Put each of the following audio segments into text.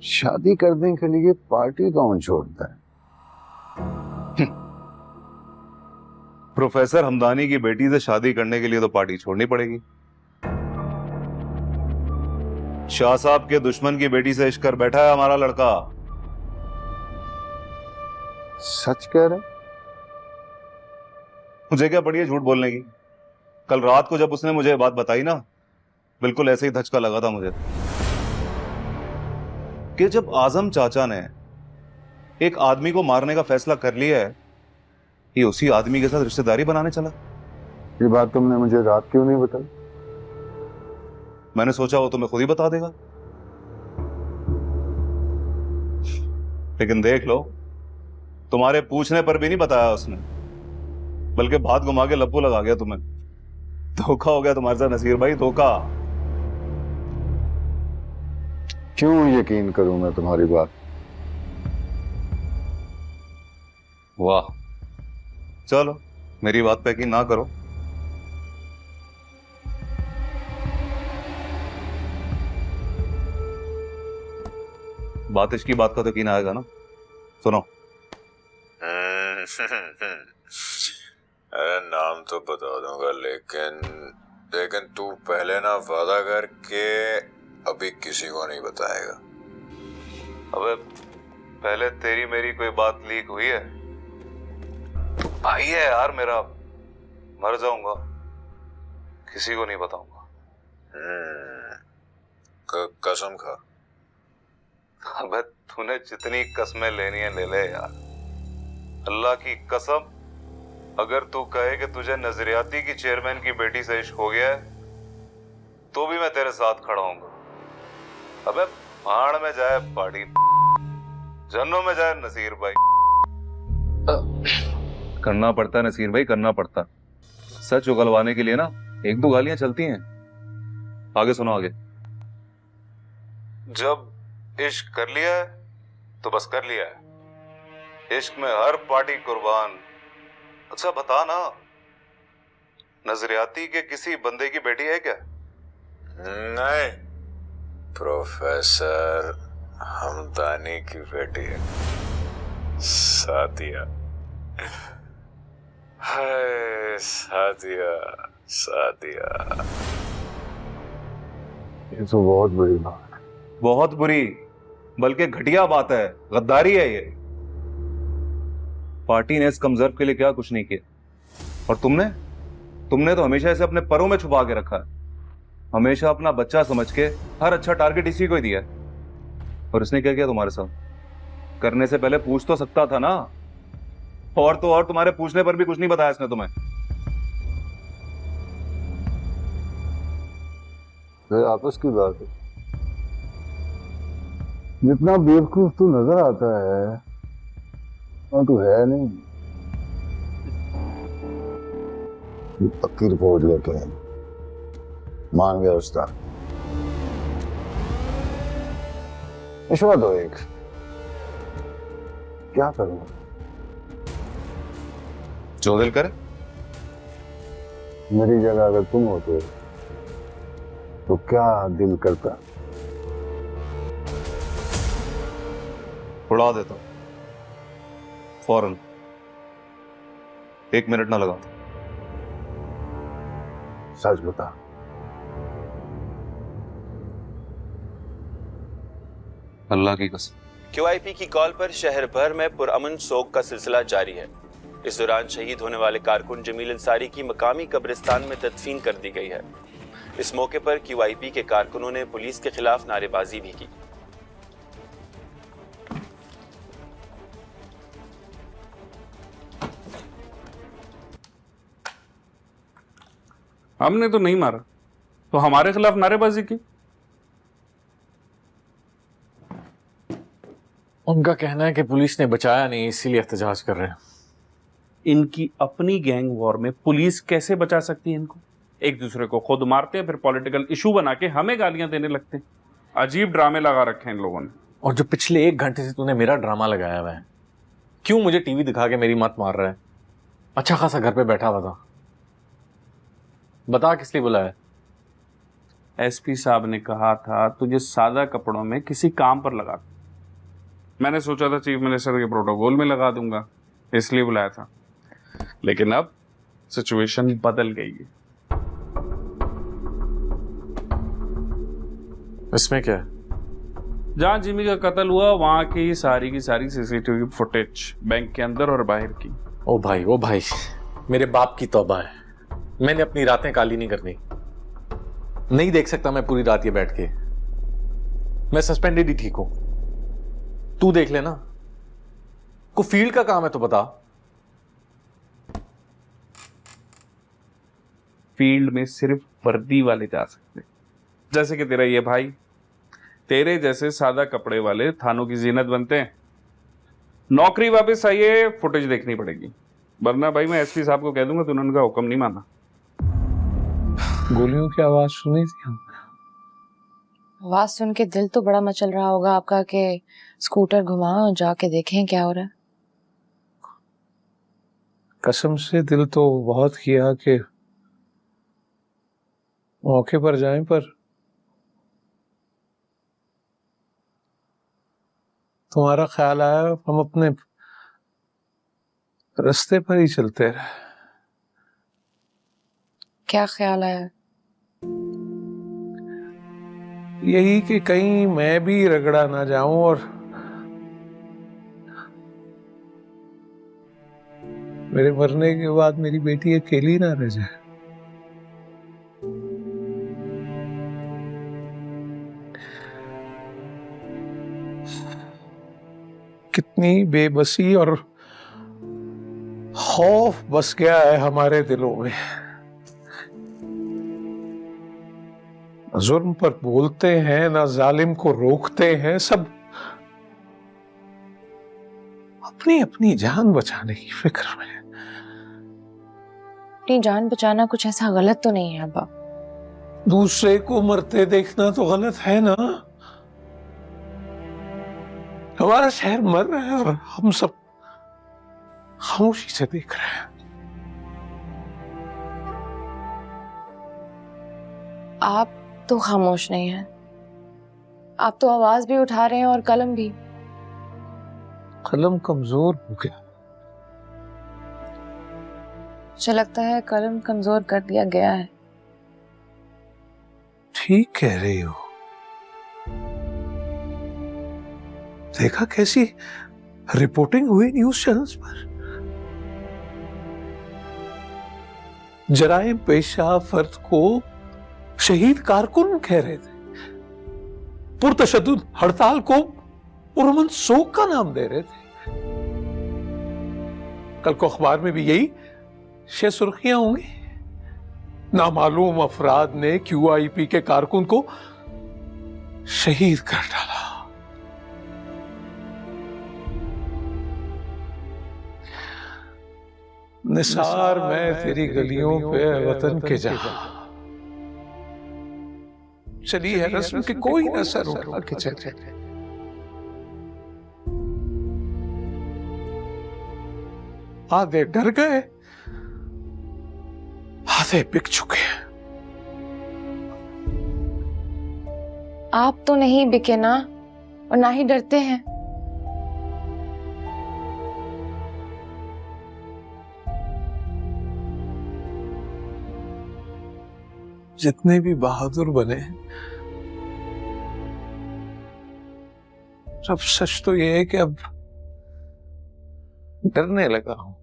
शादी करने के लिए पार्टी कौन छोड़ता है? प्रोफेसर हमदानी की बेटी से शादी करने के लिए तो पार्टी छोड़नी पड़ेगी। शाह साहब के दुश्मन की बेटी से इश्क कर बैठा है हमारा लड़का। सच कह रहे? मुझे क्या पड़ी है झूठ बोलने की। कल रात को जब उसने मुझे ये बात बताई ना, बिल्कुल ऐसे ही धचका लगा था मुझे कि जब आजम चाचा ने एक आदमी को मारने का फैसला कर लिया है, ये उसी आदमी के साथ रिश्तेदारी बनाने चला। ये बात तुमने मुझे रात क्यों नहीं बताई? मैंने सोचा वो तुम्हें खुद ही बता देगा, लेकिन देख लो, तुम्हारे पूछने पर भी नहीं बताया उसने, बल्कि बात घुमा के लप्पू लगा गया तुम्हें। धोखा हो गया तुम्हारे साथ नसीर भाई, धोखा। क्यों यकीन करूं मैं तुम्हारी बात? वाह, चलो मेरी बात पे यकीन ना करो। बात इसकी बात का तो यकीन आएगा ना। सुनो। अरे नाम तो बता दूंगा, लेकिन तू पहले ना वादा कर के अभी किसी को नहीं बताएगा। अबे पहले तेरी मेरी कोई बात लीक हुई है? भाई है यार मेरा, मर जाऊंगा, किसी को नहीं बताऊंगा। कसम खा। अबे तूने जितनी कसमें लेनी है ले ले यार, अल्लाह की कसम। अगर तू कहे कि तुझे नजरियाती की चेयरमैन की बेटी से इश्क हो गया है, तो भी मैं तेरे साथ खड़ा हूंगा। अबे भाड़ में जाए पार्टी, जन्नों में जाए नसीर भाई। करना पड़ता है नसीर भाई, करना पड़ता। सच उगलवाने के लिए ना एक दो गालियां चलती हैं। आगे सुनो आगे। जब इश्क कर लिया है तो बस कर लिया है। इश्क में हर पार्टी कुर्बान। अच्छा बता ना, नजरियाती के किसी बंदे की बेटी है क्या? नहीं, प्रोफेसर हमदानी की बेटी है, सादिया। हाय सादिया, सादिया। ये तो बहुत बुरी बात है। बहुत बुरी, बल्कि घटिया बात है, गद्दारी है ये। पार्टी ने इस कमजोर के लिए क्या कुछ नहीं किया, और तुमने तो हमेशा इसे अपने परों में छुपा के रखा है। हमेशा अपना बच्चा समझ के हर अच्छा टारगेट इसी को ही दिया है। और इसने क्या किया तुम्हारे साथ? करने से पहले पूछ तो सकता था ना। और तो और तुम्हारे पूछने पर भी कुछ नहीं बताया इसने तुम्हें। तो आपस की बात है। जितना बेवकूफ तू नजर आता है और तू है नहीं। पक्की रिपोर्ट लेके मान गया उस्ताद। इश्वा दो एक। क्या करूं? जो दिल करे। मेरी जगह अगर तुम होते तो क्या दिल करता? उड़ा देता फौरन, 1 मिनट ना लगाता। सच बता। अल्लाह की कसम। QIP की कॉल पर शहर भर में पुरअमन सोग का सिलसिला जारी है। इस दौरान शहीद होने वाले कारकुन जमील अंसारी की मकामी कब्रिस्तान में तदफीन कर दी गई है। इस मौके पर QIP के कारकुनों ने पुलिस के खिलाफ नारेबाजी भी की। हमने तो नहीं मारा, तो हमारे खिलाफ नारेबाजी की। उनका कहना है कि पुलिस ने बचाया नहीं, इसीलिए एहतजाज कर रहे हैं। इनकी अपनी गैंग वॉर में पुलिस कैसे बचा सकती है इनको? एक दूसरे को खुद मारते हैं, फिर पॉलिटिकल इशू बना के हमें गालियां देने लगते हैं। अजीब ड्रामे लगा रखे हैं इन लोगों ने। और जो पिछले 1 घंटे से तूने मेरा ड्रामा लगाया हुआ है, क्यों मुझे टीवी दिखा के मेरी मत मार रहा है? अच्छा खासा घर पे बैठा हुआ था, बता किस लिए बुलाया? एसपी साहब ने कहा था तुझे सादा कपड़ों में किसी काम पर लगा। मैंने सोचा था चीफ मिनिस्टर के प्रोटोकॉल में लगा दूंगा, इसलिए बुलाया था, लेकिन अब सिचुएशन बदल गई है। इसमें क्या है? जहां जिमी का कत्ल हुआ वहां की सारी सीसीटीवी फुटेज बैंक के अंदर और बाहर की। ओ भाई, मेरे बाप की तौबा है, मैंने अपनी रातें काली नहीं करनी। नहीं देख सकता मैं पूरी रात ये बैठ के। मैं सस्पेंडेड ही ठीक हूं। तू देख लेना, को फील्ड का काम है तो बता। फील्ड में सिर्फ वर्दी वाले जा सकते, जैसे कि तेरा ये भाई। तेरे जैसे सादा कपड़े वाले थानों की जीनत बनते हैं। नौकरी वापस आइए, फुटेज देखनी पड़ेगी, वरना भाई मैं एसपी साहब को कह दूंगा तूने उनका हुक्म नहीं माना। गोलियों की आवाज सुनी थी हमने। आवाज सुन के दिल तो बड़ा मचल रहा होगा आपका कि स्कूटर घुमाओ और जाके देखें क्या हो रहा है। कसम से दिल तो बहुत किया कि मौके पर जाएं, पर तुम्हारा ख्याल आया, हम अपने रास्ते पर ही चलते रहे। क्या ख्याल आया? यही कि कहीं मैं भी रगड़ा ना जाऊं और मेरे मरने के बाद मेरी बेटी अकेली ना रह जाए। कितनी बेबसी और खौफ बस गया है हमारे दिलों में। जुर्म पर बोलते हैं, ना जालिम को रोकते हैं, सब अपनी अपनी जान बचाने की फिक्र में। अपनी जान बचाना कुछ ऐसा गलत तो नहीं है अब्बा। दूसरे को मरते देखना तो गलत है ना। हमारा शहर मर रहा है और हम सब खामोशी से देख रहे हैं। आप तो खामोश नहीं है, आप तो आवाज भी उठा रहे हैं और कलम भी। कलम कमजोर हो गया। मुझे लगता है कलम कमजोर कर दिया गया है। ठीक कह रही हो। देखा कैसी रिपोर्टिंग हुई न्यूज चैनल्स पर। जराइम पेशा फर्द को शहीद कारकुन कह रहे थे, पुरतशद्दुद हड़ताल को पुरअमन सोग का नाम दे रहे थे। कल को अखबार में भी यही सुर्खियां होंगी। नामालूम अफराद ने QIP के कारकुन को शहीद कर डाला। निसार मैं तेरी गलियों पे वतन के जहां। चली है रस्म कि कोई न सर उठा के चले। आधे डर गए, आधे बिक चुके हैं। आप तो नहीं बिके ना, और ना ही डरते हैं। जितने भी बहादुर बने, सब सच तो ये है कि अब डरने लगा हूं।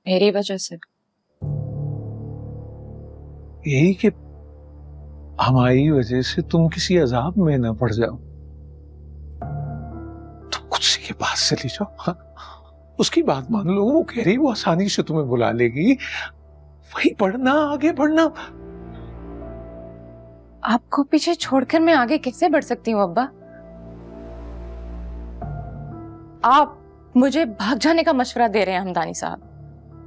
मेरी वजह से? यही कि हमारी वजह से तुम किसी अजाब में ना पड़ जाओ। तुम कुछ के पास चली जाओ, हाँ? उसकी बात मान लो, वो कह रही वो आसानी से तुम्हें बुला लेगी, वही पढ़ना, आगे बढ़ना। आपको पीछे छोड़कर मैं आगे कैसे बढ़ सकती हूँ अब्बा? आप मुझे भाग जाने का मशवरा दे रहे हैं हमदानी साहब।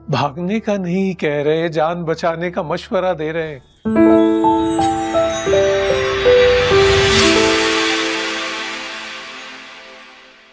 भागने का नहीं कह रहे, जान बचाने का मशवरा दे रहे हैं।